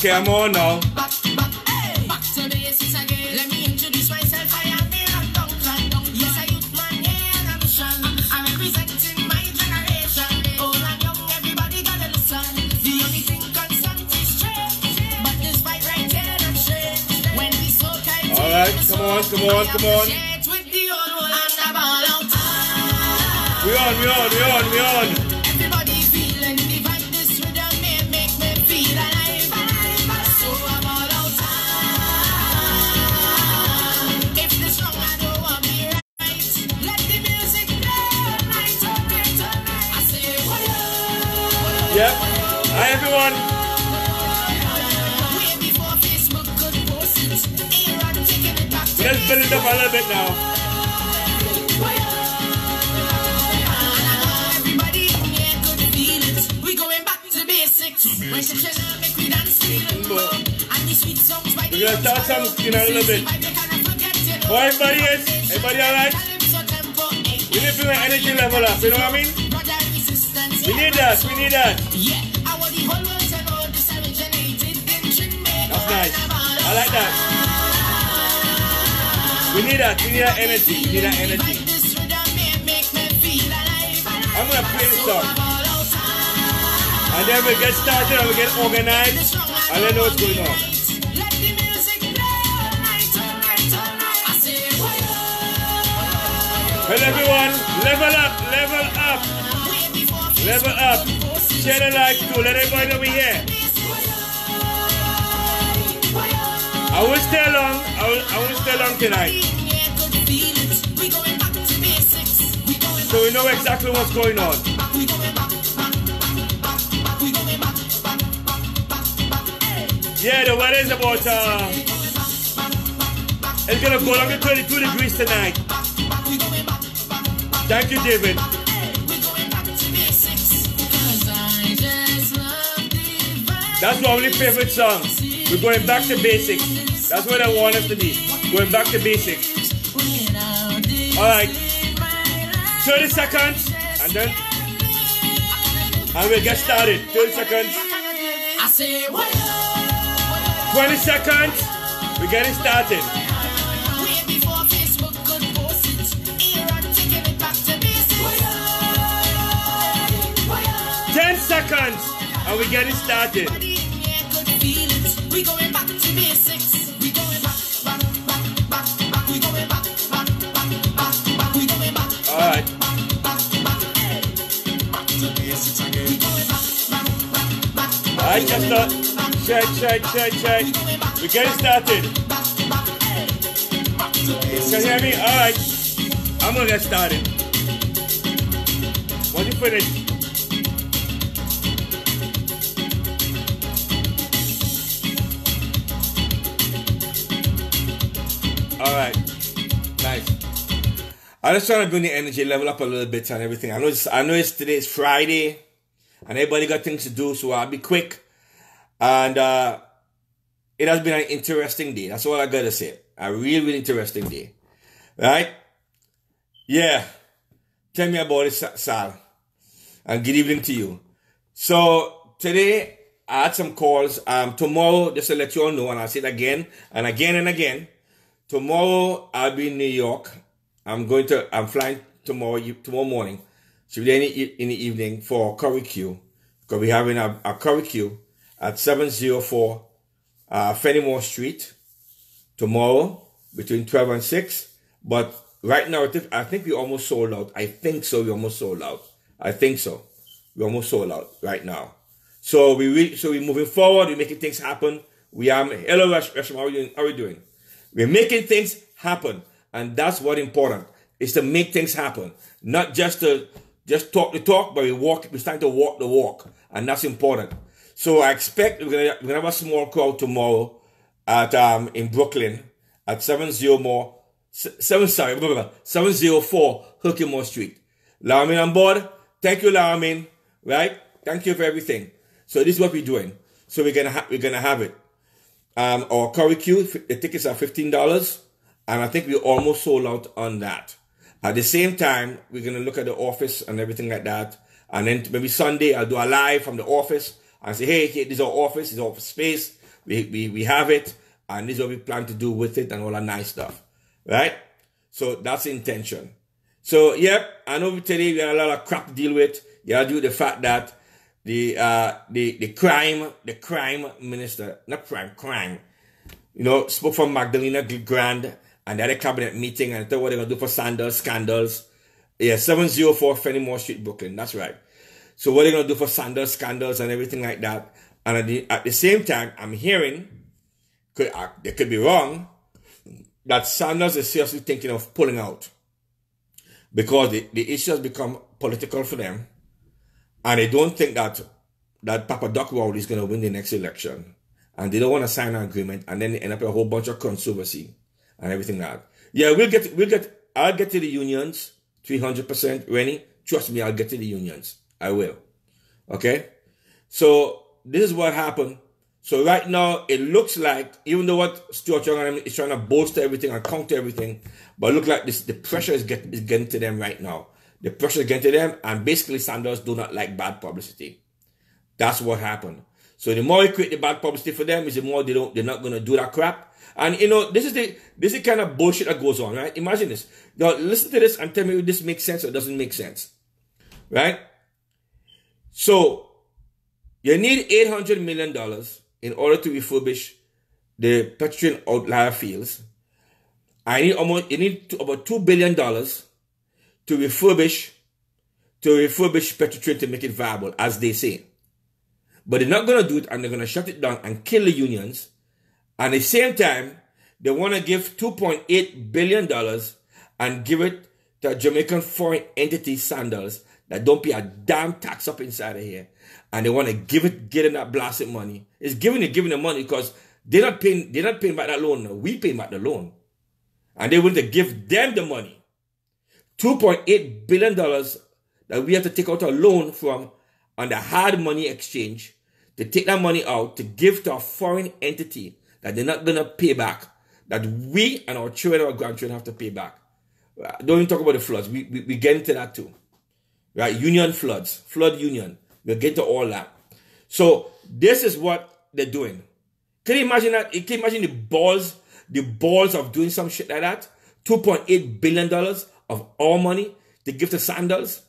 Okay, I'm on now. Back to basics again. Let me introduce myself. I am the yes, I youth man here on a mission. I'm representing my generation. Old and young, everybody gotta listen. The only thing constant is change. But this fight right here, that's change. When we so tight. Alright, come on. We on. Everybody feeling the vibe, this rhythm may make me feel alive. So I'm all out. If this song I don't want me right, let the music play all night. I say, Yep. Hi everyone. way before Facebook could post it. Aaron taking it back to Let's build it up a little bit now. We're gonna start some in a little bit. How everybody is? Everybody alright? We need to bring our energy level up, you know what I mean? We need that. That's nice. I like that. We need that energy. I'm gonna play the song. And then we get started and we get organized and then know what's going on. Well everyone, level up. Share the live too, let everybody know we're here. I won't stay long tonight. So we know exactly what's going on. Yeah, the weather is about, it's going to go down to 22 degrees tonight. Thank you, David. That's my only favorite song. We're going back to basics. That's what I want us to be. Going back to basics. Alright. 30 seconds, and then we'll get started. 30 seconds. 20 seconds, we're getting started. 10 seconds, and we're getting started. Alright. Alright, Chester. Check. We're getting started. Can you hear me? Alright. I'm gonna get started. Once you finish. Alright. Nice. I'm just trying to bring the energy level up a little bit and everything. I know it's today's Friday and everybody got things to do, so I'll be quick. And it has been an interesting day. That's all I gotta say. A really interesting day. Right? Yeah. Tell me about it, Sal. And good evening to you. So today I had some calls. Tomorrow, just to let you all know, and I'll say it again and again. Tomorrow I'll be in New York. I'm flying tomorrow morning. Should be there in the evening for Curry Q. Because we're having a Curry Q at 704 Fenimore Street tomorrow between 12 and 6. But right now, I think we almost sold out. I think so. We almost sold out. I think so. We almost sold out right now. So we're moving forward. We're making things happen. Hello, Rasham. How are we doing? We're making things happen. And that's what's important, is to make things happen. Not just talk the talk, but we're starting to walk the walk. And that's important. So I expect we're gonna have a small crowd tomorrow at in Brooklyn at 704 Herkimer Street. Larmin on board. Thank you, Larmin. Right? Thank you for everything. So this is what we're doing. So we're gonna have it. Our Curry Q, the tickets are $15, and I think we almost sold out on that. At the same time, we're gonna look at the office and everything like that. And then maybe Sunday I'll do a live from the office and say, hey, this is our office, this is our space. We have it, and this is what we plan to do with it and all that nice stuff, right? So that's the intention. So, yep, I know today we had a lot of crap to deal with. You gotta do with the fact that the crime minister, not crime, you know, spoke from Magdalena Grand and they had a cabinet meeting and told what they're gonna do for Sandals, scandals. Yeah, 704 Fenimore Street, Brooklyn, that's right. So what they're gonna do for Sandals, scandals and everything like that. And at the same time, I'm hearing, they could be wrong, that Sanders is seriously thinking of pulling out. Because the issue has become political for them. And they don't think that Papa Doc Rowley is going to win the next election. And they don't want to sign an agreement. And then they end up with a whole bunch of controversy and everything like that. Yeah, I'll get to the unions, 300%, Rennie. Trust me, I'll get to the unions. I will. Okay? So, this is what happened. So right now, it looks like, even though what Stuart Young is trying to bolster everything and counter everything, but it looks like the pressure is getting to them right now. The pressure is getting to them, and basically Sanders do not like bad publicity. That's what happened. So the more we create the bad publicity for them, is the more they're not going to do that crap. And you know, this is the kind of bullshit that goes on, right? Imagine this. Now listen to this and tell me if this makes sense or doesn't make sense, right? So you need $800 million in order to refurbish the petroleum outlier fields. You need about $2 billion to refurbish Petrotrain to make it viable, as they say. But they're not going to do it, and they're going to shut it down and kill the unions. And at the same time, they want to give $2.8 billion and give it to a Jamaican foreign entity, Sandals, that don't pay a damn tax up inside of here. And they want to get them that blasted money. It's giving the money because they're not paying back that loan. No. We pay back the loan. And they want to give them the money. $2.8 billion that we have to take out a loan from on the hard money exchange to take that money out to give to a foreign entity that they're not going to pay back, that we and our children or grandchildren have to pay back. Don't even talk about the floods. We get into that too. Right? Union floods. Flood union. We'll get to all that. So this is what they're doing. Can you imagine that? Can you imagine the balls of doing some shit like that? $2.8 billion of our money to give to Sandals.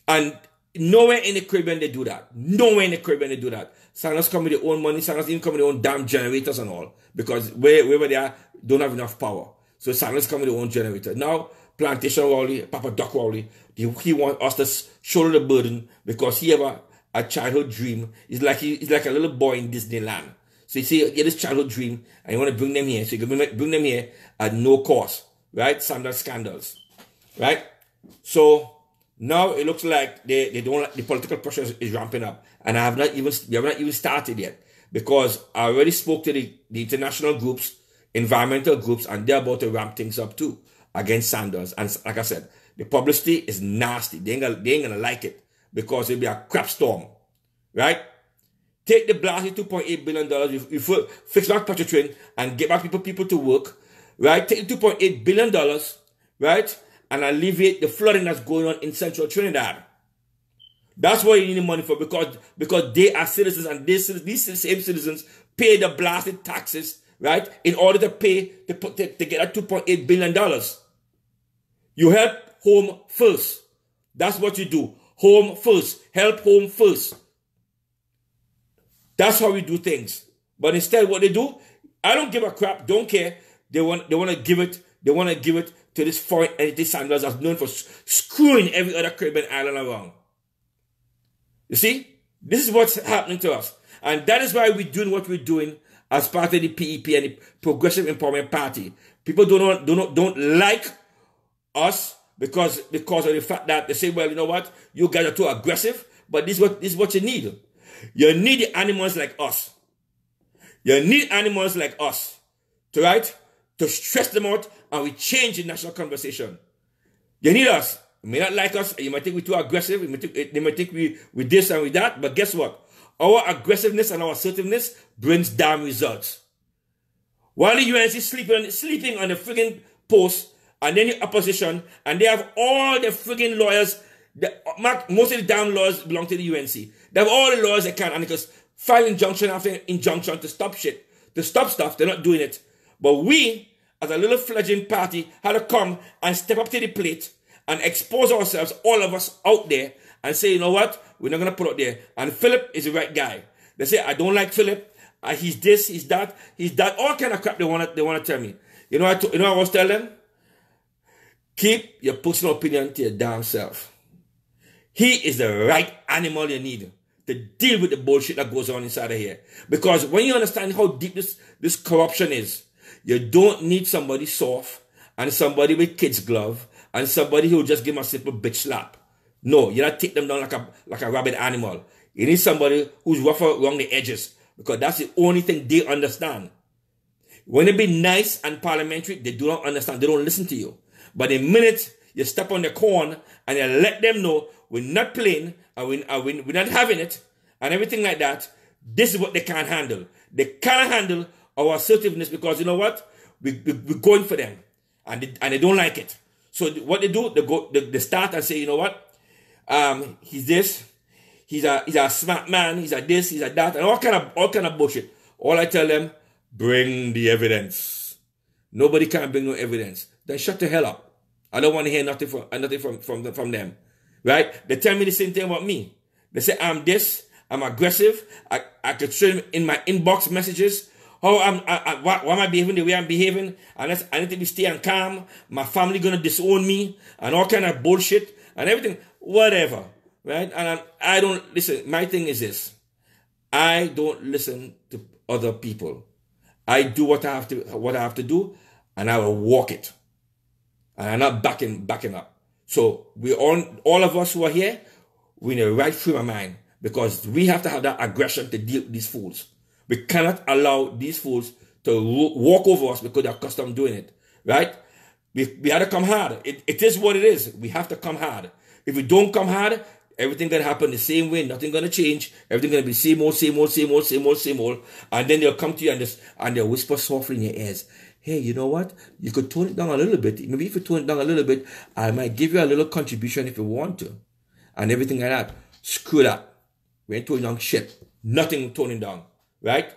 And nowhere in the Caribbean they do that. Nowhere in the Caribbean they do that. Sandals come with their own money. Sandals even come with their own damn generators and all. Because wherever they are, don't have enough power. So Sandals come with their own generator. Now, Plantation Rowley, Papa Doc Rowley, he wants us to shoulder the burden because he have a childhood dream. He's like a little boy in Disneyland. So you see, he had this childhood dream and you want to bring them here. So you can bring them here at no cost, right? Sandals scandals, right? So now it looks like they don't, the political pressure is ramping up, and we have not even started yet, because I already spoke to the international groups, environmental groups, and they're about to ramp things up too against Sanders. And like I said, the publicity is nasty. They ain't gonna like it because it'll be a crap storm, right? Take the blasted $2.8 billion, you fix back Petrotrain and get back people to work, right? Take the $2.8 billion, right? And alleviate the flooding that's going on in central Trinidad. That's what you need the money for, because they are citizens, and these same citizens pay the blasted taxes, right? In order to get that $2.8 billion. You help home first. That's what you do. Home first. Help home first. That's how we do things. But instead, what they do, I don't give a crap, don't care. They want to give it to this foreign entity Sanders that's known for screwing every other Caribbean island around. You see? This is what's happening to us. And that is why we're doing what we're doing as part of the PEP and the Progressive Empowerment Party. People don't like us because of the fact that they say, well, you know what? You guys are too aggressive, but this is what you need. You need the animals like us. You need animals like us to stress them out, and we change the national conversation. You need us. You may not like us. You might think we're too aggressive. They might think we this and we that. But guess what? Our aggressiveness and our assertiveness brings damn results. While the UNC sleeping on the friggin' post, and then the opposition, and they have all the friggin' lawyers. Most of the damn lawyers belong to the UNC. They have all the lawyers they can, and because file injunction after injunction to stop shit, to stop stuff. They're not doing it. But we, as a little fledgling party, had to come and step up to the plate and expose ourselves, all of us out there, and say, you know what? We're not going to put out there. And Philip is the right guy. They say, I don't like Philip. He's this, he's that, all kind of crap they want to tell me. You know what I was telling them? Keep your personal opinion to your damn self. He is the right animal you need to deal with the bullshit that goes on inside of here. Because when you understand how deep this corruption is, you don't need somebody soft and somebody with kid's glove and somebody who will just give them a simple bitch slap. No, you don't take them down like a rabid animal. You need somebody who's rougher around the edges, because that's the only thing they understand. When they be nice and parliamentary, they do not understand. They don't listen to you. But the minute you step on the corn and you let them know we're not playing and we're not having it and everything like that, this is what they can't handle. They cannot handle our assertiveness, because you know what? We're going for them and they don't like it. So what they do, they start and say, you know what? He's this, he's a smart man, he's a this, he's a that, and all kind of bullshit. All I tell them, bring the evidence. Nobody can bring no evidence. Then shut the hell up. I don't want to hear nothing from them. Right? They tell me the same thing about me. They say I'm this, I'm aggressive. I could show them in my inbox messages how why am I behaving the way I'm behaving? Unless I need to be staying calm. My family gonna disown me and all kind of bullshit and everything. Whatever. Right? And I don't listen. My thing is this. I don't listen to other people. I do what I have to do, and I will walk it. And I'm not backing up. So all of us who are here, we're in the right frame of mind, because we have to have that aggression to deal with these fools. We cannot allow these fools to walk over us because they're accustomed doing it. Right? We have to come hard. It is what it is. We have to come hard. If we don't come hard, everything gonna happen the same way. Nothing gonna change. Everything gonna be same old. And then they'll come to you and they'll whisper softly in your ears, hey, you know what? You could tone it down a little bit. Maybe if you tone it down a little bit, I might give you a little contribution if you want to. And everything like that. Screw that. We ain't toning down shit. Nothing toning down. Right?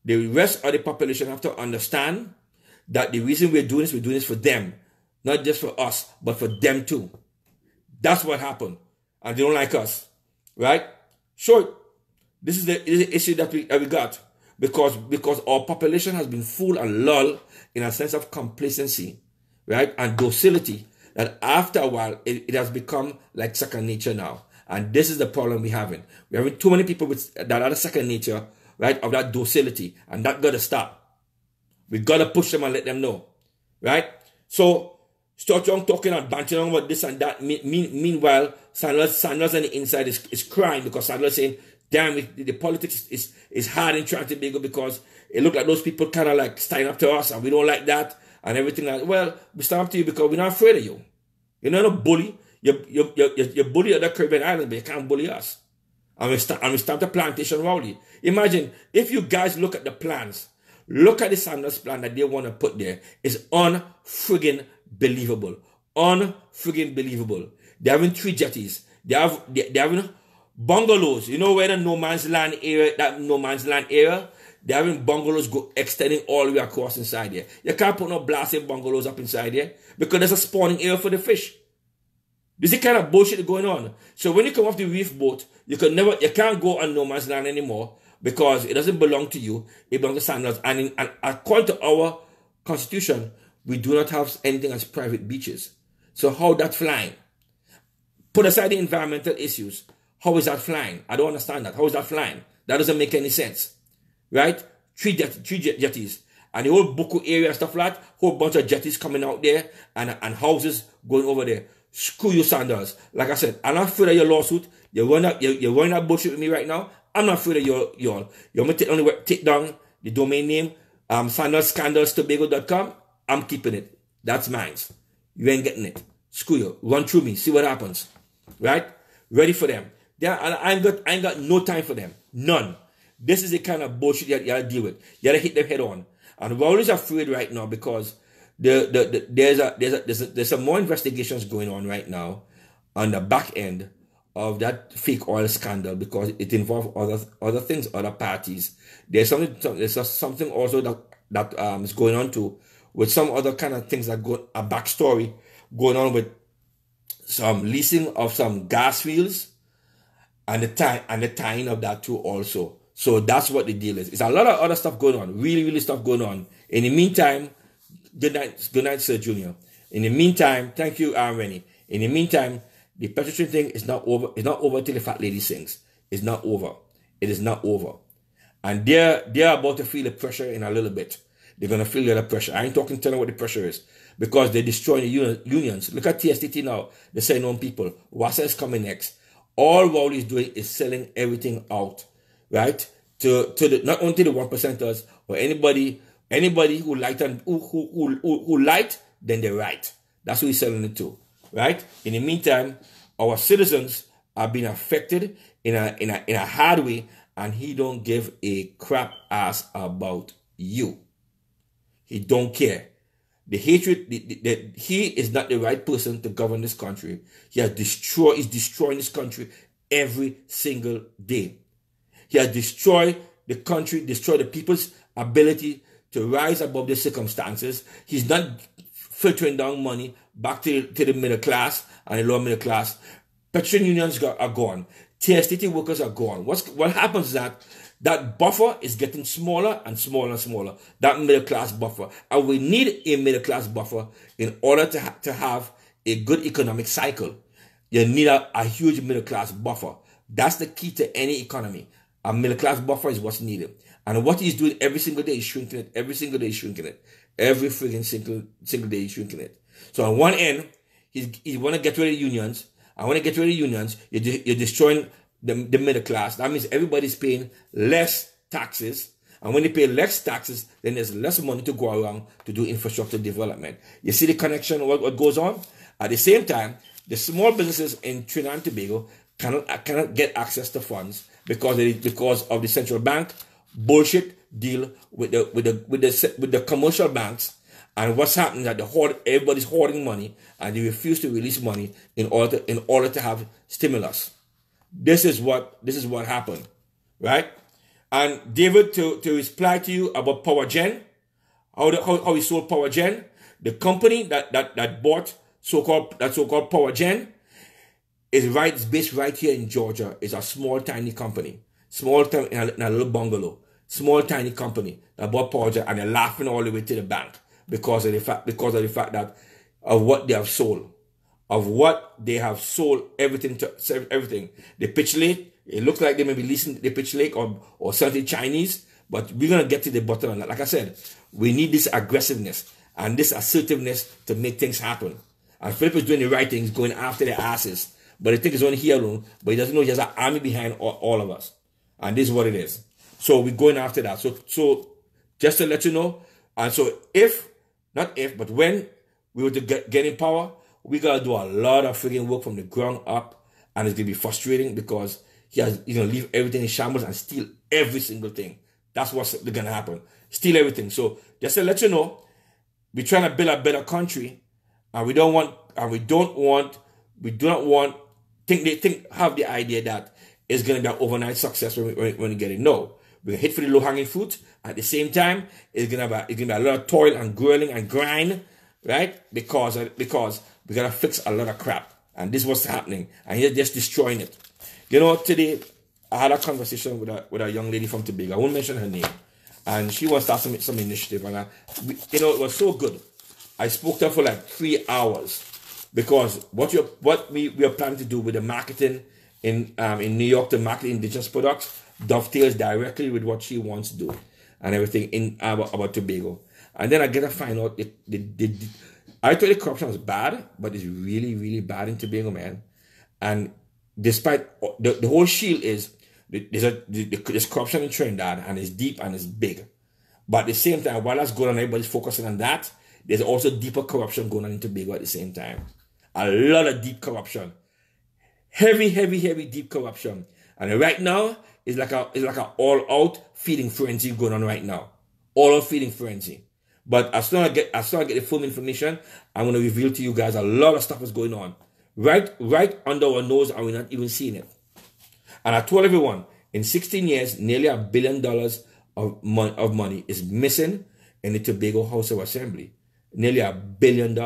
The rest of the population have to understand that the reason we're doing this for them. Not just for us, but for them too. That's what happened. And they don't like us. Right? Sure. This is the issue that we got. Because our population has been fooled and lulled in a sense of complacency, right? And docility, that after a while, it has become like second nature now. And this is the problem we're having. We're having too many people with that other second nature, right? Of that docility. And that got to stop. We got to push them and let them know, right? So, start young talking and bantering on about this and that. Meanwhile, Sanders on the inside is crying, because Sanders saying, damn, the politics is hard in Trinidad because it looked like those people kind of like stand up to us and we don't like that and everything like that. Well, we stand up to you because we're not afraid of you. You're not a bully. You bully other Caribbean islands, but you can't bully us. And we start the plantation rowdy. Imagine if you guys look at the plans, look at the Sanders plan that they want to put there. It's unfriggin' believable. Unfriggin' believable. They're having 3 jetties. They're having bungalows. You know where the no man's land area, they're having bungalows go extending all the way across inside there. You can't put no blasting bungalows up inside there because there's a spawning area for the fish. This is the kind of bullshit going on. So when you come off the reef boat, you can't go on no man's land anymore because it doesn't belong to you. It belongs to Sanders. And according to our constitution, we do not have anything as private beaches. So how that flying? Put aside the environmental issues. How is that flying? I don't understand that. How is that flying? That doesn't make any sense. Right? 3 jetties. And the whole Buku area and stuff like that, whole bunch of jetties coming out there and houses going over there. Screw you, Sanders. Like I said, I'm not afraid of your lawsuit. You're running that bullshit with me right now. I'm not afraid of y'all. You want me to take down the domain name, SandersScandalsTobago.com? I'm keeping it. That's mine. You ain't getting it. Screw you. Run through me. See what happens. Right? Ready for them. I ain't got no time for them. None. This is the kind of bullshit you gotta deal with. You gotta hit them head on. And we're always afraid right now because there's some more investigations going on right now on the back end of that fake oil scandal because it involved other things, other parties. There's something also that is going on too with some other kind of things that go a backstory going on with some leasing of some gas fields and the tying of that too also. So that's what the deal is. It's a lot of other stuff going on, really stuff going on. In the meantime, good night, Sir Junior. In the meantime, thank you, Rennie. In the meantime, the petrol thing is not over. It's not over till the fat lady sings. It's not over. It is not over. And they're about to feel the pressure in a little bit. They're going to feel the other pressure. I ain't talking to them what the pressure is. Because they're destroying the unions. Look at TSTT now. They're saying on people. Wassa is coming next. All Rowley is doing is selling everything out. Right? To the, not only the 1%ers or anybody who light and who light, then they're right. That's who he's selling it to. Right? In the meantime, our citizens are being affected in a hard way, and he don't give a crap ass about you. He don't care. The hatred, he is not the right person to govern this country. He's destroying this country every single day. He has destroyed the country, destroyed the people's ability to rise above the circumstances. He's not filtering down money back to the middle class and the lower middle class. Petroleum unions are gone. TSTT workers are gone. What happens is that buffer is getting smaller and smaller and smaller. That middle class buffer. And we need a middle class buffer in order to have a good economic cycle. You need a huge middle class buffer. That's the key to any economy. A middle class buffer is what's needed. And what he's doing every single day is shrinking it. Every single day is shrinking it. Every freaking single day is shrinking it. So on one end, he want to get rid of unions. And when you get rid of unions, you're destroying the middle class. That means everybody's paying less taxes. And when they pay less taxes, then there's less money to go around to do infrastructure development. You see the connection, what goes on? At the same time, the small businesses in Trinidad and Tobago cannot get access to funds because of the central bank bullshit deal with the commercial banks. And what's happening is that everybody's hoarding money and they refuse to release money in order to have stimulus. This is what happened, right? And David, to reply to you about Power Gen, how he sold Power Gen, the company that bought so-called Power Gen is based right here in Georgia. It's a small tiny company, in a little bungalow, small tiny company that bought Power Gen, and they're laughing all the way to the bank because of the fact that of what they have sold. Everything. The pitch lake, it looks like they may be leasing the pitch lake or something Chinese, but we're going to get to the bottom of that. Like I said, we need this aggressiveness and this assertiveness to make things happen. And Philip is doing the right things, going after their asses. But he thinks he's only here alone, but he doesn't know he has an army behind all of us. And this is what it is. So we're going after that. So just to let you know, and so but when we were to get in power, we got to do a lot of freaking work from the ground up, and it's going to be frustrating because he's going to leave everything in shambles and steal every single thing. That's what's going to happen. Steal everything. So just to let you know, we're trying to build a better country, and we do not want have the idea that it's going to be an overnight success when we get it. No, we're going to hit for the low-hanging fruit. At the same time, it's going to be a lot of toil and grueling and grind, right? Because we got to fix a lot of crap. And this is what's happening. And he's just destroying it. You know, today, I had a conversation with a young lady from Tobago. I won't mention her name. And she wants to start some initiative. And it was so good. I spoke to her for like 3 hours. Because what we are planning to do with the marketing in New York to market indigenous products dovetails directly with what she wants to do and everything about Tobago. And then I get to find out I thought the corruption was bad, but it's really, really bad in Tobago, man. And despite the whole shield is there's corruption in Trinidad, and it's deep and it's big. But at the same time, while that's going on, everybody's focusing on that. There's also deeper corruption going on in Tobago at the same time. A lot of deep corruption. Heavy deep corruption. And right now, it's like a all-out feeding frenzy going on right now. All-out feeding frenzy. But as soon as I get the full information, I'm going to reveal to you guys a lot of stuff is going on. right under our nose, and we're not even seeing it. And I told everyone, in 16 years, nearly $1 billion of money is missing in the Tobago House of Assembly. Nearly $1 billion.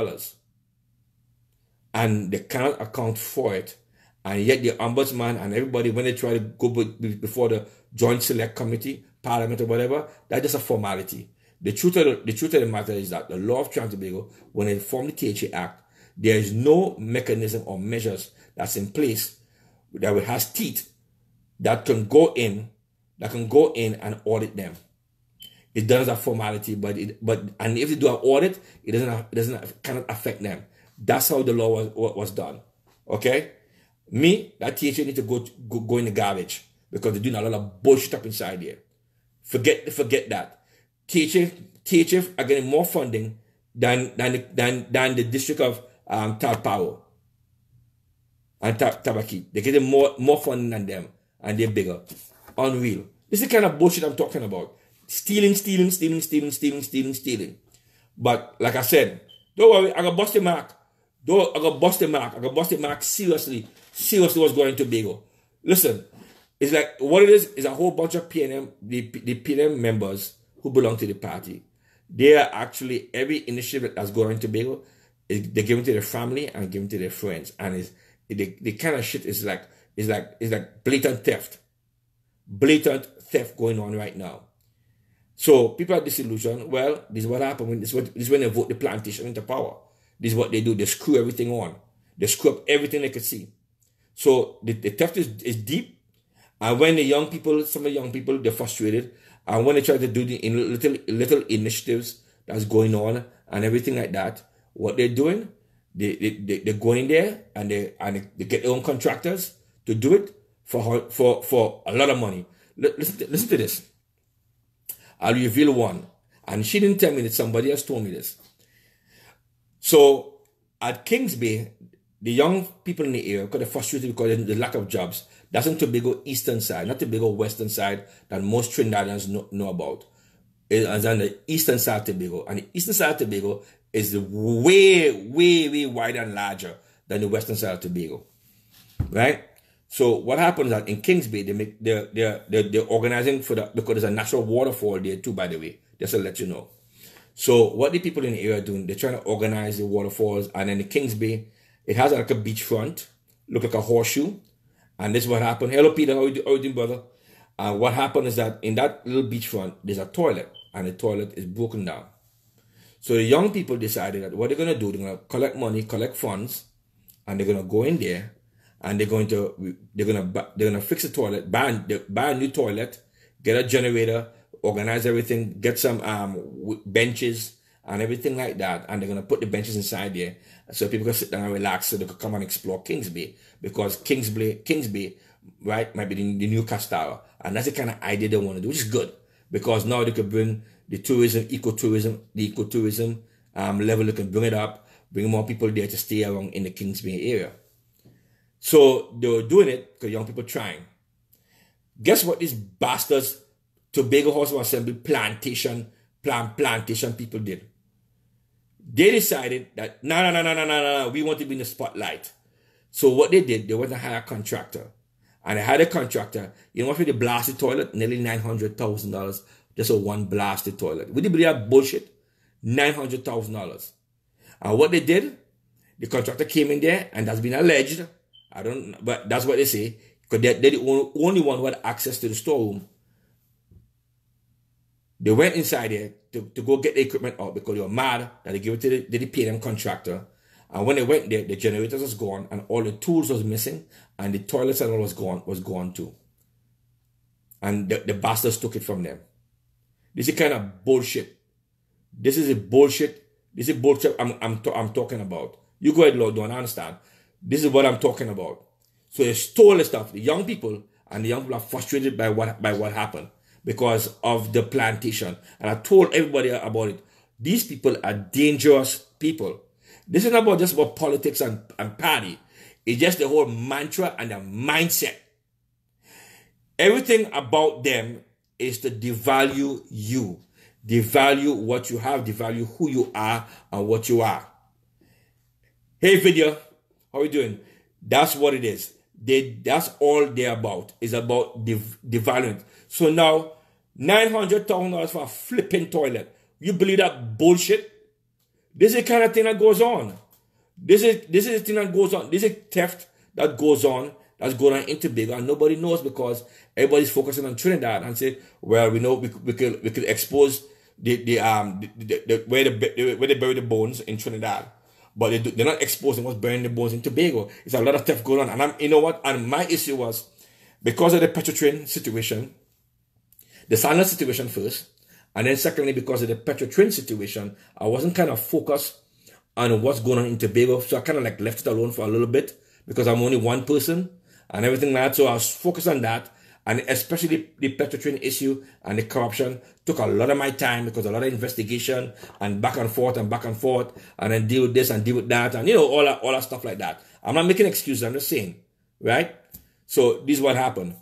And they cannot account for it. And yet the ombudsman and everybody, when they try to go before the Joint Select Committee, Parliament or whatever, that's just a formality. The truth of the matter is that the law of Trinidad and Tobago, when they formed the THA Act, there is no mechanism or measures that's in place that has teeth that can go in and audit them. It does a formality, but if they do an audit, it cannot affect them. That's how the law was done. Okay, that THA need to go in the garbage because they're doing a lot of bullshit up inside there. Forget that. THA are getting more funding than the district of Talpao and Tabaki. They're getting more funding than them, and they're bigger. Unreal. This is the kind of bullshit I'm talking about. Stealing. But like I said, don't worry, I got bust the mark. I got bust the mark seriously what's going to Tobago. Listen, it's like what it is a whole bunch of PNM, the PNM members who belong to the party. They are actually, every initiative that's going to Tobago, they're giving to their family and giving to their friends. And the kind of shit is like blatant theft. Blatant theft going on right now. So people are disillusioned. Well, this is what happened. This is when they vote the plantation into power. This is what they do. They screw everything on. They screw up everything they could see. So the theft is deep. And when some of the young people, they're frustrated. And when they try to do the little initiatives that's going on and everything like that, what they're doing, they go in there and they get their own contractors to do it for a lot of money. Listen to this. I'll reveal one. And she didn't tell me that, somebody else told me this. So at Kings Bay, the young people in the area, because they're frustrated because of the lack of jobs, that's on Tobago eastern side, not Tobago western side that most Trinidadians know about. It's on the eastern side of Tobago. And the eastern side of Tobago is way wider and larger than the western side of Tobago. Right? So what happens is that in Kings Bay, they're organizing because there's a natural waterfall there too, by the way, just to let you know. So what the people in the area are doing, they're trying to organize the waterfalls, and then the Kings Bay, it has like a beachfront, look like a horseshoe, and this is what happened. Hello Peter, how you doing, brother? And what happened is that in that little beachfront, there's a toilet, and the toilet is broken down. So the young people decided that what they're gonna do, they're gonna collect money, collect funds, and they're gonna go in there, and they're gonna fix the toilet, buy a new toilet, get a generator, organize everything, get some benches and everything like that, and they're gonna put the benches inside there so people can sit down and relax, so they could come and explore Kings Bay, because Kings Bay, right, might be the new Castara, and that's the kind of idea they want to do, which is good, because now they could bring the ecotourism level. They can bring it up, bring more people there to stay around in the Kings Bay area. So they were doing it because young people trying. Guess what these bastards Tobago House of Assembly plantation people did? They decided that no, we want to be in the spotlight. So what they did, they went and hired a contractor. And they hired a contractor. You know what, for the blasted toilet? Nearly $900,000 just for one blasted toilet. Would you believe that bullshit? $900,000. And what they did, the contractor came in there, and that's been alleged. I don't know, but that's what they say. Because they're the only one who had access to the storeroom. They went inside there to go get the equipment out because they were mad that they gave it to the PNM contractor. And when they went there, the generators was gone and all the tools was missing and the toilets and all was gone too. And the bastards took it from them. This is kind of bullshit. This is bullshit I'm talking about. You go ahead, Lord, don't understand. This is what I'm talking about. So they stole the stuff. The young people are frustrated by what happened because of the plantation. And I told everybody about it. These people are dangerous people. This is not just about politics and party. It's just the whole mantra and the mindset. Everything about them is to devalue you. Devalue what you have, devalue who you are and what you are. Hey, video. How you doing? That's what it is. That's all they're about. Is about devaluing. So now, $900,000 for a flipping toilet. You believe that bullshit? This is the kind of thing that goes on. This is the thing that goes on. This is theft that goes on. That's going on in Tobago, and nobody knows because everybody's focusing on Trinidad and say, well, we know we could expose where they bury the bones in Trinidad, but they're not exposing what's burying the bones in Tobago. It's a lot of theft going on, and you know what? And my issue was because of the Petrotrin situation, the Sandler situation first, and then secondly because of the Petrotrin situation, I wasn't kind of focused on what's going on in Tobago, so I kind of like left it alone for a little bit because I'm only one person and everything like that. So I was focused on that, and especially the Petrotrin issue and the corruption took a lot of my time because a lot of investigation and back and forth, and then deal with this and deal with that, and all that stuff like that. I'm not making excuses. I'm just saying, right? So this is what happened.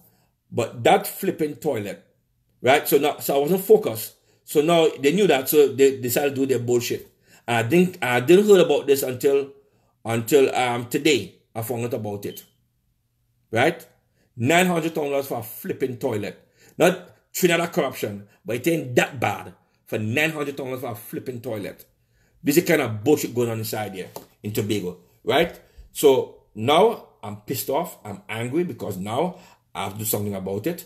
But that flipping toilet, right? So I wasn't focused. So now they knew that, so they decided to do their bullshit. And I didn't hear about this until today. I found out about it. Right? $900,000 for a flipping toilet. Not Trinidad corruption, but it ain't that bad for $900,000 for a flipping toilet. This is the kind of bullshit going on inside here in Tobago. Right? So now I'm pissed off. I'm angry because now I have to do something about it.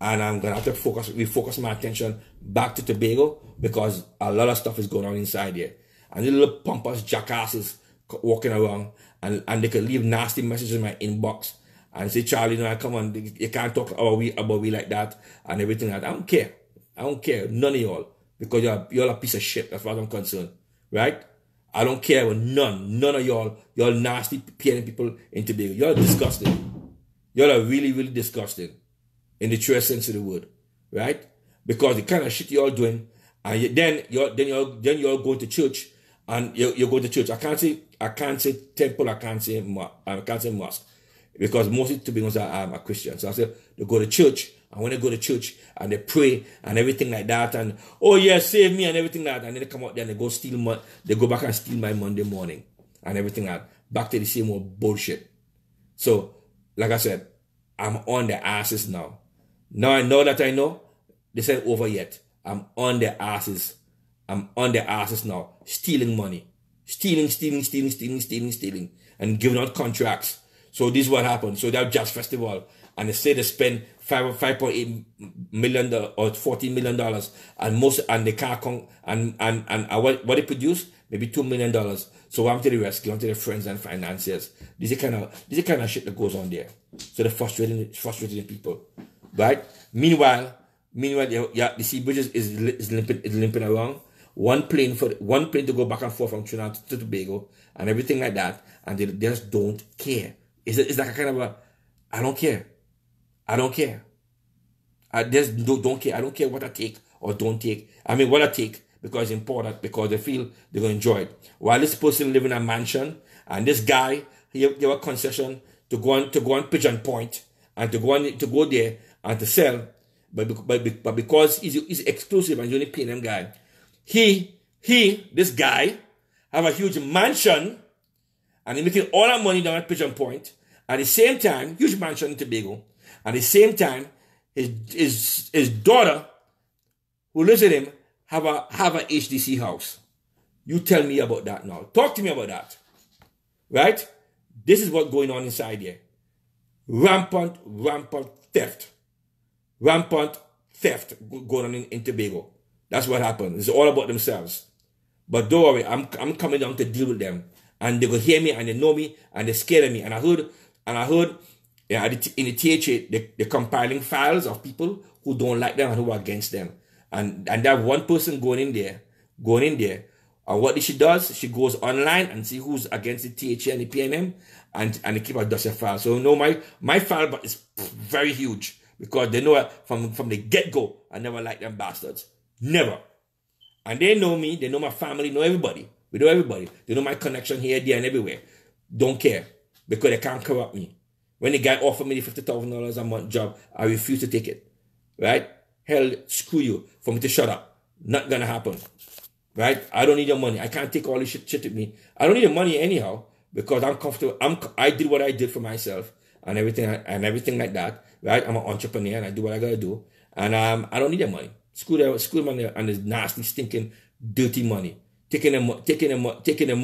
And I'm going to have to refocus my attention back to Tobago because a lot of stuff is going on inside here. And the little pompous jackasses walking around and they can leave nasty messages in my inbox and say, Charlie, come on, you can't talk about we like that and everything like that. I don't care. I don't care. None of y'all. Because you're a piece of shit as far as I'm concerned. Right? I don't care with none of y'all. Y'all nasty PNM people in Tobago. Y'all are disgusting. Y'all are really, really disgusting. In the truest sense of the word. Right? Because the kind of shit y'all doing, and then you're going to church, and you're going to church. I can't say temple, I can't say mosque, because most of the Tobagons are Christians. So I say they go to church, and when they go to church and they pray and everything like that, and oh yeah, save me and everything like that, and then they come out there and they go back and steal my Monday morning and everything like that. Back to the same old bullshit. So, like I said, I'm on their asses now. Now I know that I know. This ain't over yet. I'm on their asses. I'm on their asses now. Stealing money. Stealing. And giving out contracts. So this is what happened. So that jazz festival. And they say they spend $5.8 million or $14 million. And they can't come. And what they produce? Maybe $2 million. So I'm to the rescue. I'm to the friends and financiers. This is the kind of shit that goes on there. So they're frustrating people. Right? Meanwhile, the Sea Bridges is limping around. One plane to go back and forth from Trinidad to Tobago and everything like that, and they just don't care. It's like a kind of I don't care. I just don't care. I don't care what I take or don't take. I mean, what I take because it's important, because they feel they're going to enjoy it. While this person live in a mansion, and this guy, he have a concession to go on Pigeon Point and to go there and to sell, but because he's exclusive and he's only paying them guy, this guy have a huge mansion and he's making all that money down at Pigeon Point. At the same time, huge mansion in Tobago. At the same time, his daughter, who lives with him, have a HDC house. You tell me about that now. Talk to me about that. Right? This is what's going on inside here. Rampant theft. Rampant theft going on in Tobago. That's what happened. It's all about themselves. But don't worry, I'm coming down to deal with them. And they will hear me and they know me and they're scared of me. And I heard in the THA, they're compiling files of people who don't like them and who are against them. And that one person going in there. And what she does, she goes online and see who's against the THA and the PNM and they keep a dust of file. So no, my file is very huge because they know from the get-go, I never liked them bastards. Never. And they know me, they know my family, know everybody. We know everybody. They know my connection here, there, and everywhere. Don't care. Because they can't corrupt me. When the guy offered me the $50,000 a month job, I refuse to take it. Right? Hell, screw you. For me to shut up. Not gonna happen. Right? I don't need your money. I can't take all this shit with me. I don't need your money anyhow. because I'm comfortable. I did what I did for myself and everything like that, right? I'm an entrepreneur and I do what I gotta do, and I don't need that money. School money and this nasty, stinking, dirty money. Taking the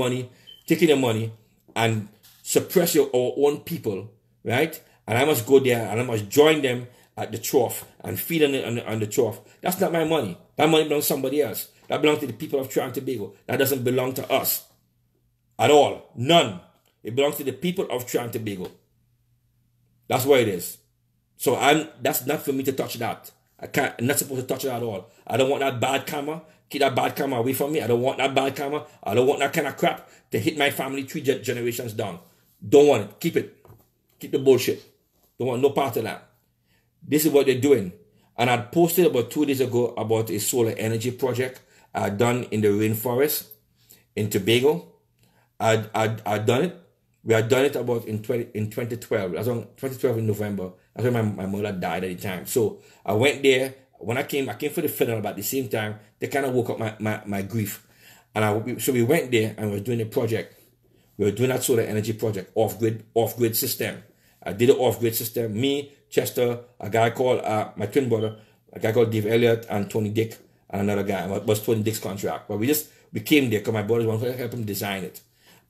money and suppress your own people, right? And I must go there and I must join them at the trough and feed on the trough. That's not my money. That money belongs to somebody else. That belongs to the people of Trinidad and Tobago. That doesn't belong to us at all. None. It belongs to the people of Trinidad and Tobago. That's what it is. So that's not for me to touch that. I'm not supposed to touch it at all. I don't want that bad karma. Keep that bad karma away from me. I don't want that bad karma. I don't want that kind of crap to hit my family 3 generations down. Don't want it. Keep it. Keep the bullshit. Don't want no part of that. This is what they're doing. And I posted about 2 days ago about a solar energy project I done in the rainforest in Tobago. I done it. We had done it about in 2012. That's on 2012 in November. That's when my mother died at the time. So I went there. When I came for the funeral, but at the same time, they kind of woke up my grief. And so we went there and we were doing a project. We were doing that solar energy project, off-grid system. I did an off-grid system. Me, Chester, a guy called, my twin brother, a guy called Dave Elliott, and Tony Dick, and another guy. It was Tony Dick's contract. But we came there because my brothers wanted to help him design it.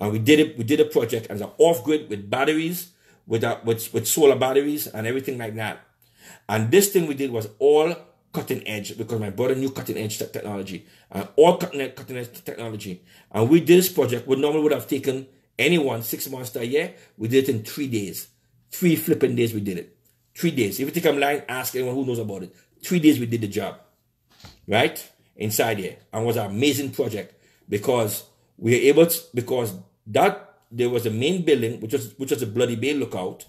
And we did it. We did a project as an off-grid with batteries, with solar batteries and everything like that. And this thing we did was all cutting edge because my brother knew cutting edge technology and all cutting edge technology. And we did this project. We normally would have taken anyone 6 months to a year. We did it in 3 days. 3 flipping days we did it. 3 days. If you think I'm lying, ask anyone who knows about it. 3 days we did the job. Right? Inside here. And it was an amazing project because we were able to, because there was a main building, which was a Bloody Bay lookout.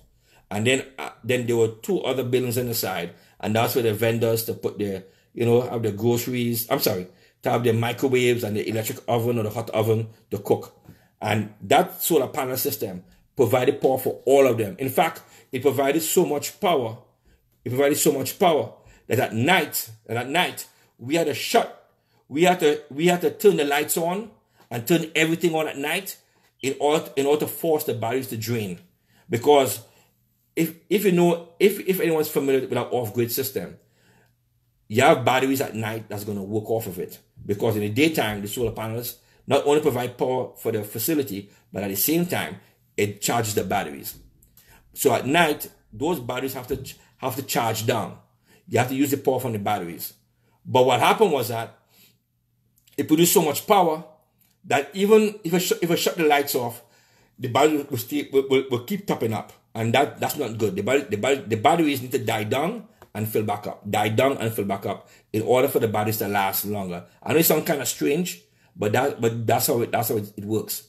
And then there were 2 other buildings on the side. And that's where the vendors to put their, have their groceries. To have their microwaves and the electric oven or the hot oven to cook. And that solar panel system provided power for all of them. In fact, it provided so much power. That at night, we had to turn the lights on and turn everything on at night in order to force the batteries to drain. Because if anyone's familiar with our off-grid system, you have batteries at night that's going to work off of it. Because in the daytime, the solar panels not only provide power for the facility, but at the same time, it charges the batteries. So at night, those batteries have to charge down. You have to use the power from the batteries. But what happened was that it produced so much power that even if I shut the lights off, the battery will keep topping up. And that's not good. The batteries need to die down and fill back up. In order for the batteries to last longer. I know it sounds kind of strange, but that's how it works.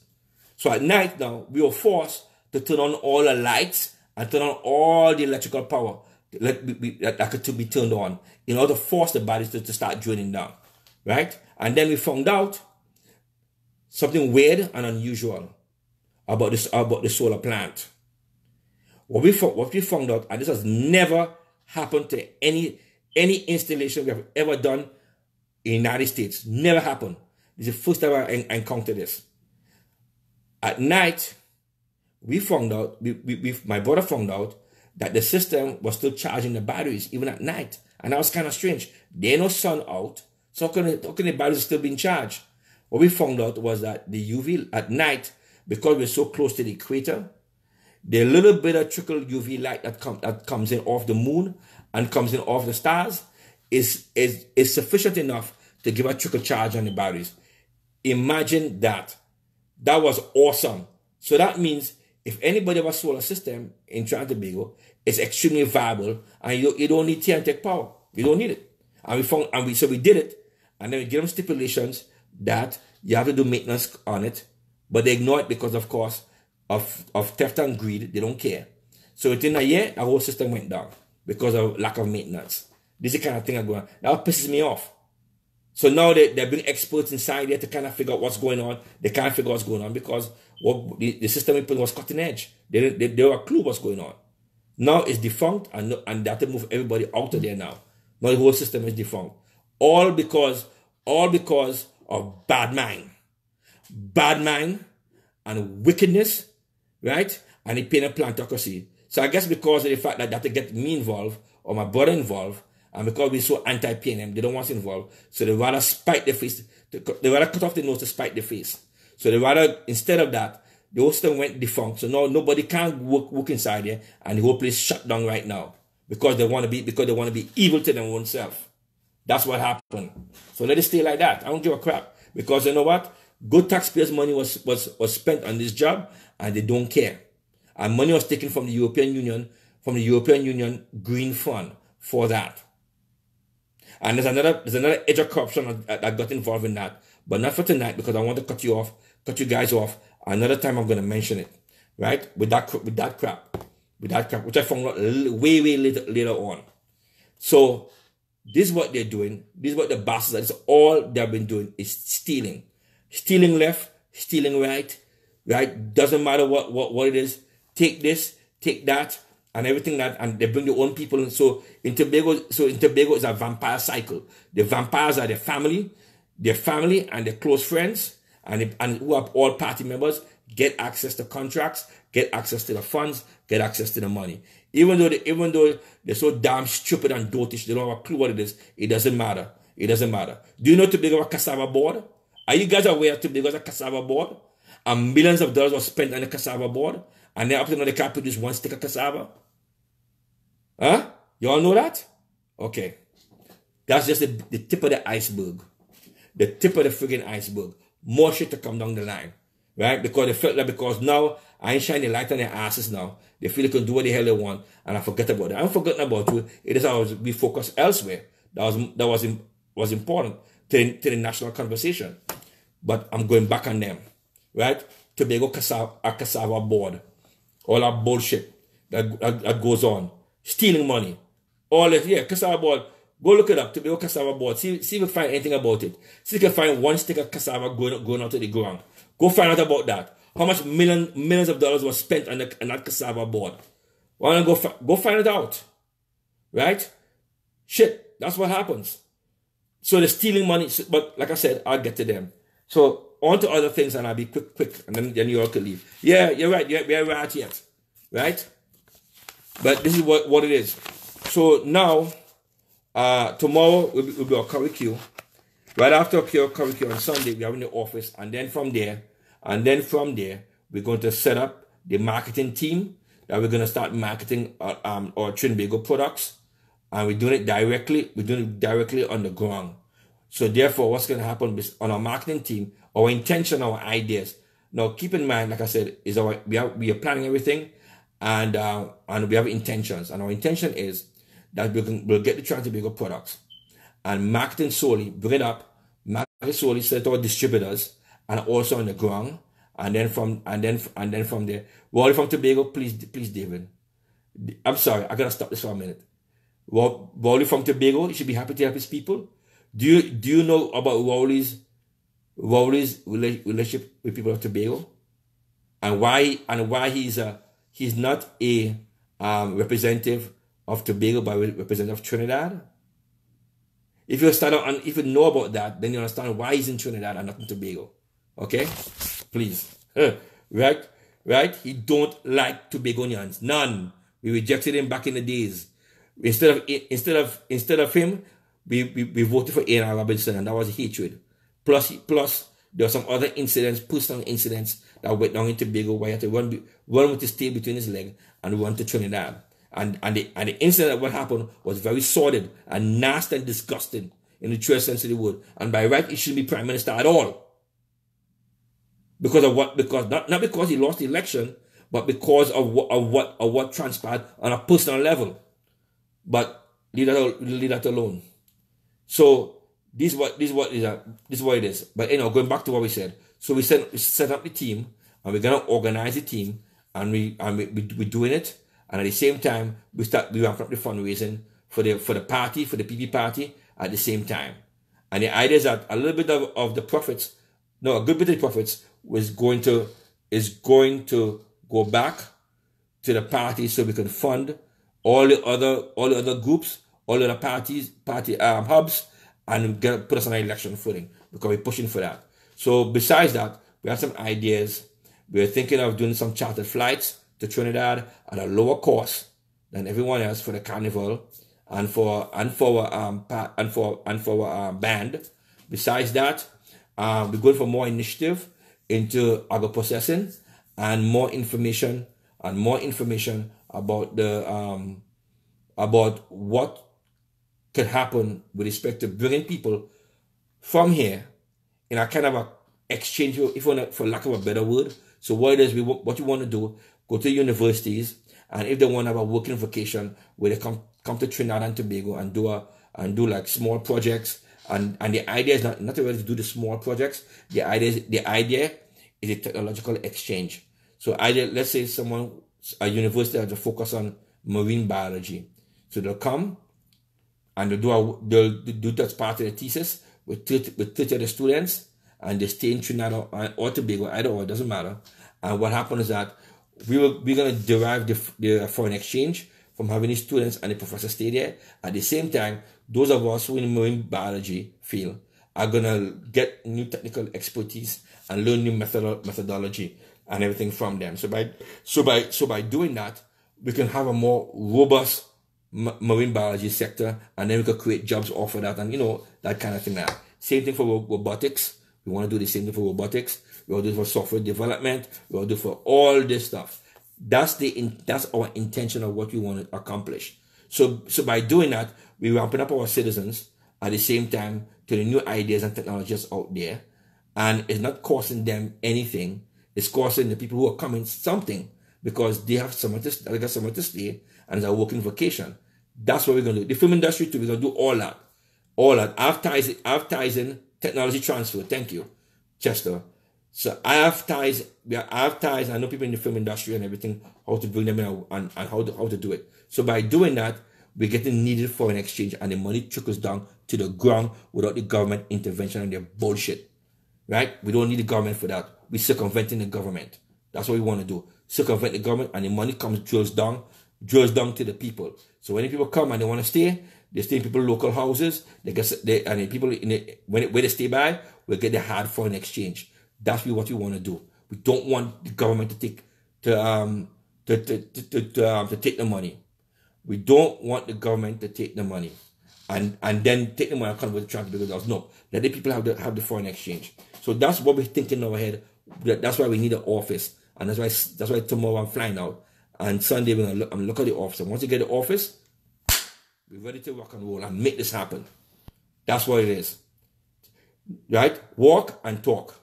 So at night now, we were forced to turn on all the lights and turn on all the electrical power that could be turned on in order to force the batteries to start draining down. Right? And then we found out something weird and unusual about the solar plant. What we found out, and this has never happened to any installation we have ever done in the United States. Never happened. This is the first time I encountered this. At night, we found out, my brother found out that the system was still charging the batteries even at night. And that was kind of strange. There's no sun out, so how can the batteries still being charged? What we found out was that the UV at night, because we're so close to the equator, the little bit of trickle UV light that comes in off the moon and comes in off the stars is sufficient enough to give a trickle charge on the batteries. Imagine that. That was awesome. So that means if anybody have a solar system in Trinidad and Tobago, it's extremely viable and you don't need TNTech power. You don't need it. So we did it, and then we give them stipulations that you have to do maintenance on it, but they ignore it because, of course, of theft and greed. They don't care. So within a year, our whole system went down because of lack of maintenance. This is the kind of thing I'm going. That pisses me off. So now they bring experts inside there to kind of figure out what's going on. They can't figure out what's going on because what the system we put was cutting edge. They don't have a clue what's going on. Now it's defunct, and they have to move everybody out of there now. Now the whole system is defunct. All because of bad mind. Bad mind and wickedness, right? And they paint a plantocracy. So I guess because of the fact that they have to get me involved or my brother involved, and because we're so anti-PNM, they don't want us involved. So they rather spite their face. They rather cut off the nose to spite their face. So they rather, instead of that, the whole system went defunct. So now nobody can work inside there, and the whole place shut down right now because they want to be evil to their own self. That's what happened. So let it stay like that. I don't give a crap, because you know what? Good taxpayers' money was spent on this job, and they don't care. And money was taken from the European Union Green Fund for that. And there's another edge of corruption that got involved in that, but not for tonight, because I want to cut you guys off. Another time I'm going to mention it, right? With that crap, which I found out way later on. So this is what they're doing. This is what the bastards are. This is all they've been doing is stealing left, stealing right. Doesn't matter what it is. Take this, take that, and everything that, and they bring their own people in. So in Tobago is a vampire cycle. The vampires are their family and their close friends, and who are all party members, get access to contracts, get access to the funds, get access to the money. Even though they're so damn stupid and dotish, they don't have a clue what it is. It doesn't matter. It doesn't matter. Do you know Tobago has a cassava board? Are you guys aware Tobago has a cassava board? And millions of dollars were spent on the cassava board, and then up to now they can't produce one stick of cassava? Huh? You all know that? Okay. That's just the tip of the iceberg. The tip of the friggin' iceberg. More shit to come down the line. Right? Because they felt that because now I ain't shining light on their asses now. They feel they can do what the hell they want, and I forget about it. I'm forgetting about you. It is how we focus elsewhere. That was important to the national conversation. But I'm going back on them. Right? Tobago cassava board. All that bullshit that goes on. Stealing money. All that, yeah, cassava board. Go look it up, Tobago cassava board. See if you find anything about it. See if you can find one stick of cassava going out to the ground. Go find out about that. How much millions of dollars was spent on that cassava board. Why don't go find it out? Right? Shit, that's what happens. So they're stealing money, but like I said, I'll get to them. So on to other things, and I'll be quick, and then you all can leave. Yeah, you're right. We're right yet. Right? But this is what it is. So now, tomorrow will be our curricule. Right after our curricule on Sunday, we are in the office, and then from there, we're going to set up the marketing team that we're going to start marketing our Trinbago products, and we're doing it directly. We're doing it directly on the ground. So therefore, what's going to happen is on our marketing team, our intention, our ideas. Now, keep in mind, like I said, is we are planning everything, and we have intentions, and our intention is that we'll get the Trinbago products and marketing solely, bring it up, market solely, set our distributors, and also on the ground, and then from there, Wally from Tobago, please, David. I'm sorry, I gotta stop this for a minute. Wally from Tobago, he should be happy to help his people. Do you know about Wally's relationship with people of Tobago, and why he's not a representative of Tobago but representative of Trinidad? If you know about that, then you understand why he's in Trinidad and not in Tobago. Okay, please, right? He don't like Tobagonians. None. We rejected him back in the days. Instead of him, we voted for A.N.R. Robinson, and that was hatred. Plus there were some other incidents, personal incidents that went down in Tobago where he had to run with his tail between his legs and run to Trinidad. And the incident that what happened was very sordid and nasty and disgusting in the true sense of the word. And by right, he shouldn't be prime minister at all. Because of what? Because not because he lost the election, but because of what transpired on a personal level. But leave that alone. So this is what it is. But going back to what we said. So we set up the team, and we're gonna organize the team, and we're doing it. And at the same time, we ramp up the fundraising for the party, for the PP party at the same time. And the idea is that a little bit of the profits, a good bit of the profits is going to go back to the party so we can fund all the other groups, all the other party hubs, and put us on an election footing because we're pushing for that. So besides that, we have some ideas. We're thinking of doing some chartered flights to Trinidad at a lower cost than everyone else for the carnival and for our band. Besides that, we're going for more initiative into agro processing and more information about the about what could happen with respect to bringing people from here in a kind of a exchange, if for lack of a better word. So what it is, what you want to do, go to universities, and if they want to have a working vacation where they come to Trinidad and Tobago and do like small projects, and the idea is not really to do the small projects. The idea is a technological exchange. So let's say a university has a focus on marine biology, so they'll come and they'll do that part of the thesis with 30 other students, and they stay in Trinidad or Tobago, either or, it doesn't matter. And what happens is that we're going to derive the foreign exchange from having the students and the professors stay there. At the same time, those of us who in the marine biology field are going to get new technical expertise and learn new methodology and everything from them. So by doing that, we can have a more robust marine biology sector, and then we could create jobs off of that, and that kind of thing. Now, same thing for robotics. We want to do the same thing for robotics. We want to do it for software development. We want to do it for all this stuff. That's our intention of what we want to accomplish. So by doing that, we're ramping up our citizens at the same time to the new ideas and technologies out there, and it's not costing them anything. It's costing the people who are coming something, because they have somewhere to stay and it's a working vacation. That's what we're going to do. The film industry too, we're going to do all that. Advertising, technology transfer. Thank you, Chester. So I have ties. I know people in the film industry and everything, how to bring them in and how to do it. So by doing that, we're getting needed foreign exchange, and the money trickles down to the ground without the government intervention and their bullshit. Right? We don't need the government for that. We're circumventing the government. That's what we want to do. Circumvent the government, and the money drills down to the people. So when the people come and they want to stay, they stay in people's local houses. And the people where they stay by will get the hard foreign exchange. That's what we want to do. We don't want the government to take the money. We don't want the government to take the money and then take the money and convert it to $1 No, let the people have the foreign exchange. So that's what we're thinking in our head. That's why we need an office, and that's why tomorrow I'm flying out, and Sunday we're gonna look at the office. And once you get the office, we're ready to rock and roll and make this happen. That's what it is, right? Walk and talk,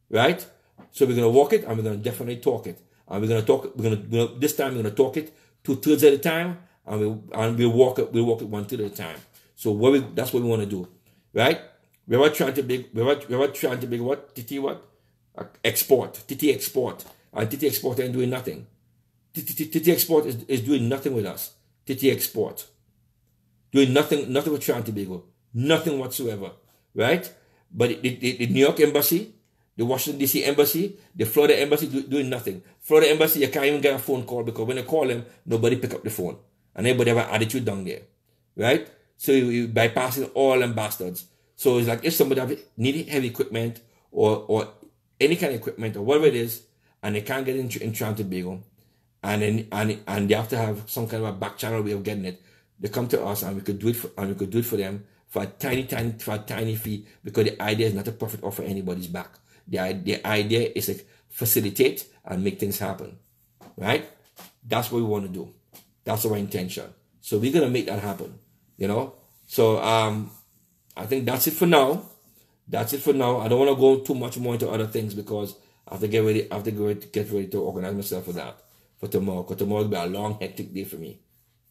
right? So we're gonna walk it, and we're gonna definitely talk it, and we're gonna talk. This time we're gonna talk it 2/3 at a time, and we'll walk it 1/3 at a time. So that's what we want to do, right? We were trying to big what? TT what? Export. TT export. And TT export ain't doing nothing. TT export is doing nothing with us. TT export. Doing nothing with Trinidad and Tobago. Nothing whatsoever. Right? But the New York embassy, the Washington DC embassy, the Florida embassy doing nothing. Florida embassy, you can't even get a phone call, because when they call them, nobody pick up the phone. And everybody have an attitude down there. Right? So you bypassing all them bastards. So it's like if somebody need heavy equipment or any kind of equipment or whatever it is, and they can't get in Trinidad and Tobago, and they have to have some kind of a back channel way of getting it, they come to us, and we could do it for them for a tiny fee, because the idea is not to profit off of anybody's back. The idea is to facilitate and make things happen, right? That's what we want to do. That's our intention. So we're gonna make that happen, So I think that's it for now. I don't want to go too much more into other things, because I have to get ready to organize myself for that for tomorrow. Because tomorrow will be a long, hectic day for me.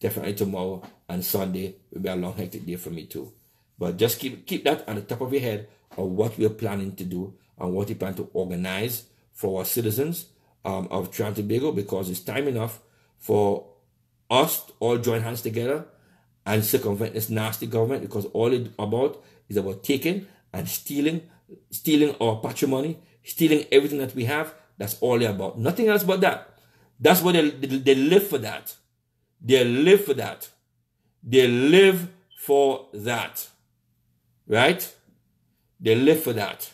Definitely tomorrow and Sunday will be a long, hectic day for me too. But just keep that on the top of your head of what we're planning to do and what we plan to organize for our citizens of Trinidad and Tobago, because it's time enough for us to all join hands together and circumvent this nasty government, because all it's about is about taking and stealing our patrimony, stealing everything that we have. That's all they're about. Nothing else but that. That's what they live for that. They live for that. They live for that. Right? They live for that.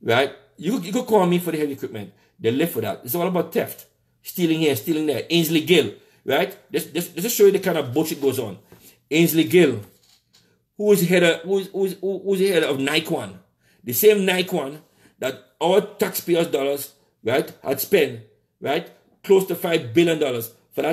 Right? You could call me for the heavy equipment. They live for that. It's all about theft. Stealing here, stealing there. Ainsley Gill, right? This to show you the kind of bullshit goes on. Ainsley Gill, who's the head of Nikon. The same Nikon that our taxpayers' dollars, right, had spent, right, close to $5 billion for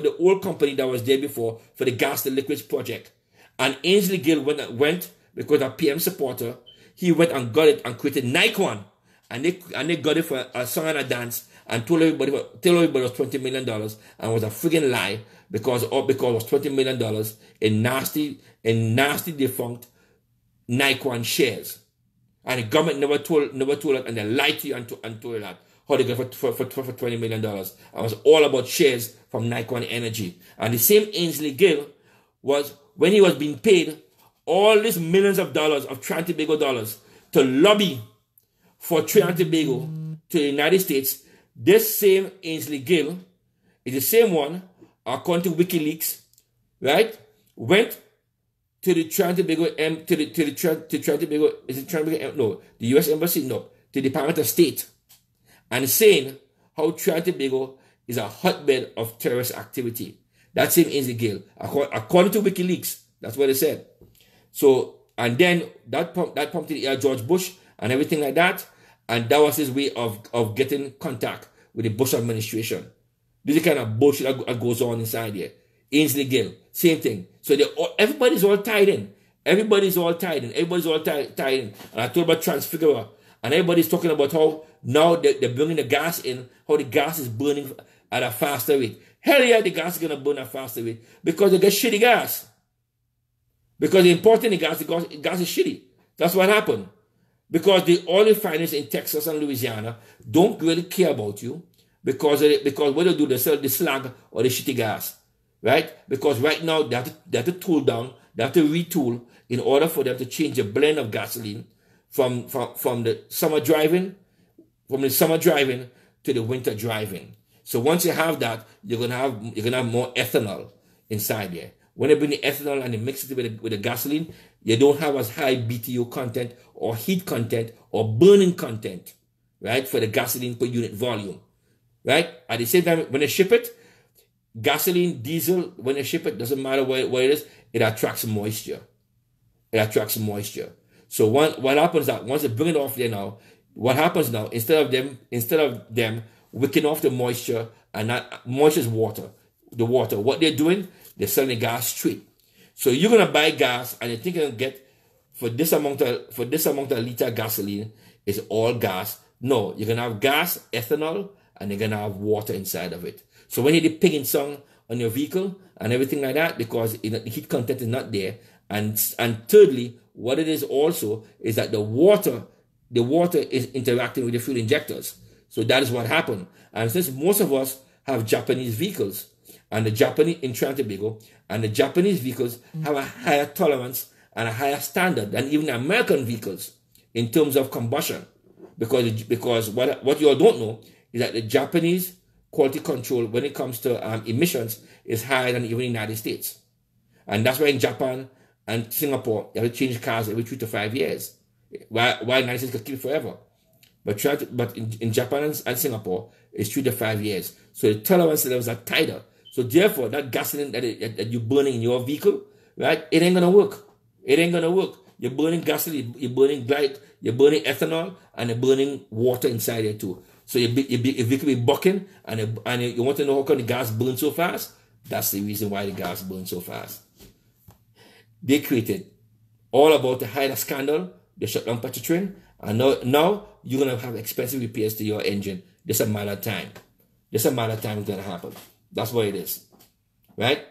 the old company that was there before, for the gas to liquids project. And Ainsley Gill went because a PM supporter, he went and got it and created Nikon. And they got it for a song and a dance and told everybody it was $20 million, and it was a friggin' lie because it was $20 million in nasty defunct Nikon shares. And the government never told it, and they lied to you and told you that. How they got it for $20 million. It was all about shares from Nikon Energy. And the same Ainsley Gill was, when he was being paid all these millions of dollars of Trinidad and Tobago dollars to lobby for Trinidad and Tobago to the United States, this same Ainsley Gill is the same one, according to WikiLeaks, right, went to the Trinidad and Tobago, the U.S. Embassy, no, to the Department of State, and saying how Trinidad and Tobago is a hotbed of terrorist activity. That same Ainsley Gill, according to WikiLeaks, that's what they said. So, and then that prompted George Bush and everything like that, and that was his way of getting contact with the Bush administration. This is the kind of bullshit that goes on inside here. Ainsley Gill, same thing. So everybody's all tied in. Everybody's all tied in. And I told about Transfigurer, and everybody's talking about how now they're bringing the gas in, how the gas is burning at a faster rate. Hell yeah, the gas is going to burn at a faster rate because they get shitty gas. Because they're importing the gas is shitty. That's what happened. Because the oil refineries in Texas and Louisiana don't really care about you because what they do, they sell the slag or the shitty gas, right? Because right now they have to tool down, they have to retool in order for them to change the blend of gasoline from the summer driving to the winter driving. So once you have that, you're gonna have more ethanol inside there. When they bring the ethanol and they mix it with the gasoline, you don't have as high BTU content or heat content or burning content, right, for the gasoline per unit volume, right? At the same time, when they ship it, gasoline, diesel, when they ship it, doesn't matter where it is, it attracts moisture. So what happens is that once they bring it off there now, what happens now, instead of them wicking off the moisture, and that moisture is water, what they're doing, they're selling the gas straight. So you're gonna buy gas and you think you're gonna get for this amount of liter gasoline is all gas. No, you're gonna have gas, ethanol, and you're gonna have water inside of it. So when you do ping and song on your vehicle and everything like that, because the heat content is not there, and thirdly, what it is also is that the water is interacting with the fuel injectors. So that is what happened. And since most of us have Japanese vehicles, and the Japanese in Trinidad and Tobago, and the Japanese vehicles have a higher tolerance and a higher standard than even American vehicles in terms of combustion. Because what you all don't know is that the Japanese quality control when it comes to emissions is higher than even the United States. And that's why in Japan and Singapore, you have to change cars every 3 to 5 years. While the United States can keep it forever. But in Japan and Singapore, it's 3 to 5 years. So the tolerance levels are tighter. So therefore, that gasoline that you're burning in your vehicle, right, it ain't gonna work. You're burning gasoline, you're burning ethanol, and you're burning water inside there too. So your vehicle be bucking, and you want to know how come the gas burns so fast? That's the reason why the gas burns so fast. They created all about the hide scandal. They shut down Petrotrin, and now you're gonna have expensive repairs to your engine. Just a matter of time. It's gonna happen. That's what it is, right?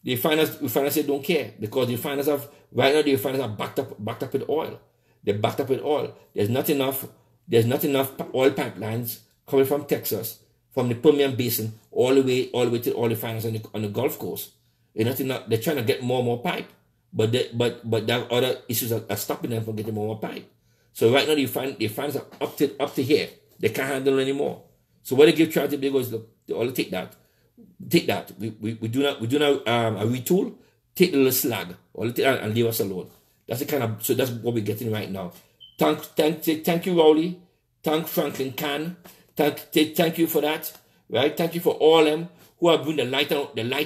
The refiners say don't care because the refiners are backed up with oil. They're backed up with oil. There's not enough oil pipelines coming from Texas, from the Permian Basin, all the way to all the refiners on the Gulf Coast. They're trying to get more and more pipe, but there are other issues that are stopping them from getting more and more pipe. So right now the refiners are up to here. They can't handle it anymore. So what they give Trinidad and Tobago is they all take that. We do not retool. Take the little slag or take that and leave us alone. So that's what we're getting right now. Thank you, Rowley. Thank Franklin Can. Thank you for that. Right? Thank you for all them who have been the light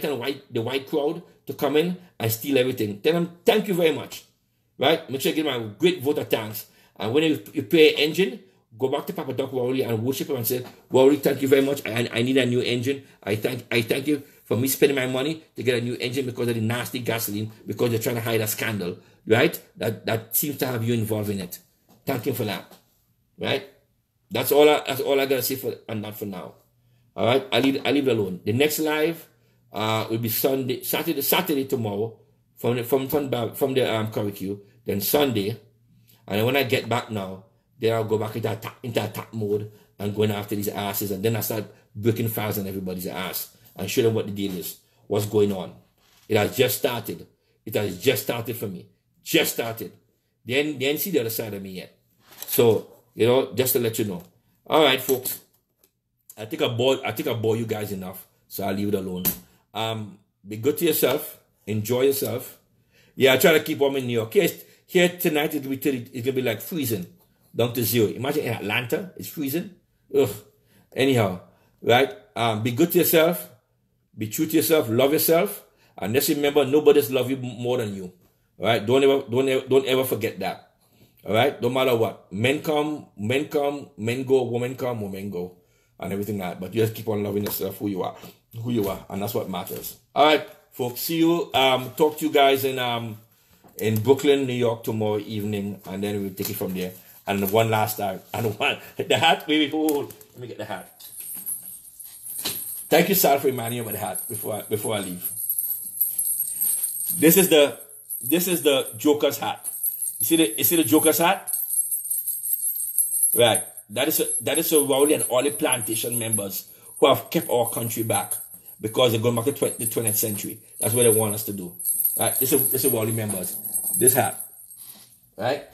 and white crowd to come in and steal everything. Tell them thank you very much. Right? Make sure you give them a great vote of thanks. And when you pay an engine, go back to Papa Doc Rowley and worship him and say, Rowley, thank you very much. I need a new engine. I thank you for me spending my money to get a new engine because of the nasty gasoline, because they're trying to hide a scandal. Right? That seems to have you involved in it. Thank you for that. Right? That's all I gotta say on that for now. All right, I leave it alone. The next live will be Saturday tomorrow from the curfew. Then Sunday, and when I get back now, then I'll go back into attack mode and going after these asses, and then I start breaking files on everybody's ass and show them what the deal is, what's going on. It has just started. It has just started for me. Just started. They ain't see the other side of me yet. So, just to let you know. All right, folks. I think I bore you guys enough, so I'll leave it alone. Be good to yourself. Enjoy yourself. Yeah, I try to keep warm in New York. Here tonight it's gonna be like freezing down to 0. Imagine in Atlanta, it's freezing. Ugh. Anyhow, right? Be good to yourself. Be true to yourself. Love yourself. And just remember, nobody's love you more than you. All right? Don't ever forget that. All right? No matter what. Men come, men go, women come, women go. And everything like that. But you just keep on loving yourself, who you are. And that's what matters. All right, folks. See you. Talk to you guys in Brooklyn, New York tomorrow evening. And then we'll take it from there. And one last time. And the hat. Wait, hold. Let me get the hat. Thank you, Sal, for reminding me about the hat before I leave. This is the Joker's hat. You see the Joker's hat? Right. That is a Rowley and all the plantation members who have kept our country back because they're going back to the 20th century. That's what they want us to do. Right? This is Rowley members. This hat. Right?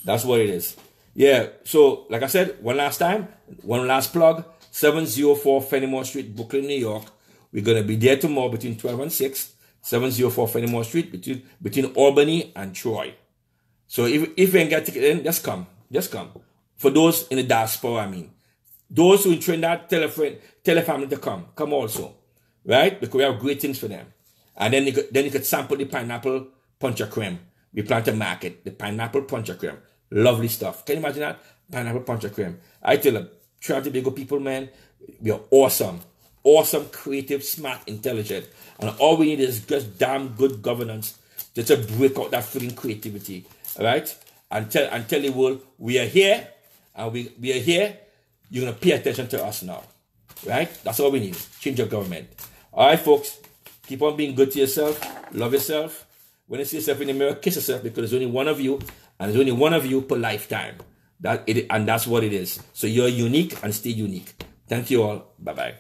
That's what it is. Yeah. So, like I said, one last plug. 704 Fenimore Street, Brooklyn, New York. We're going to be there tomorrow between 12 and 6. 704 Fenimore Street between Albany and Troy. So if you ain't got a ticket in, just come. Just come. For those in the diaspora, I mean. Those who in Trinidad, tell a family to come. Come also. Right? Because we have great things for them. And then you could sample the pineapple puncher creme. We plan to market the pineapple puncher creme. Lovely stuff. Can you imagine that? Pineapple puncher creme. I tell you, Trinidad Tobago people, man, we are awesome. Awesome, creative, smart, intelligent. And all we need is just damn good governance to break out that freaking creativity. All right? And tell the world, we are here. And we are here. You're going to pay attention to us now. Right? That's all we need. Change your government. All right, folks. Keep on being good to yourself. Love yourself. When you see yourself in the mirror, kiss yourself because there's only one of you. And there's only one of you per lifetime. And that's what it is. So you're unique and stay unique. Thank you all. Bye-bye.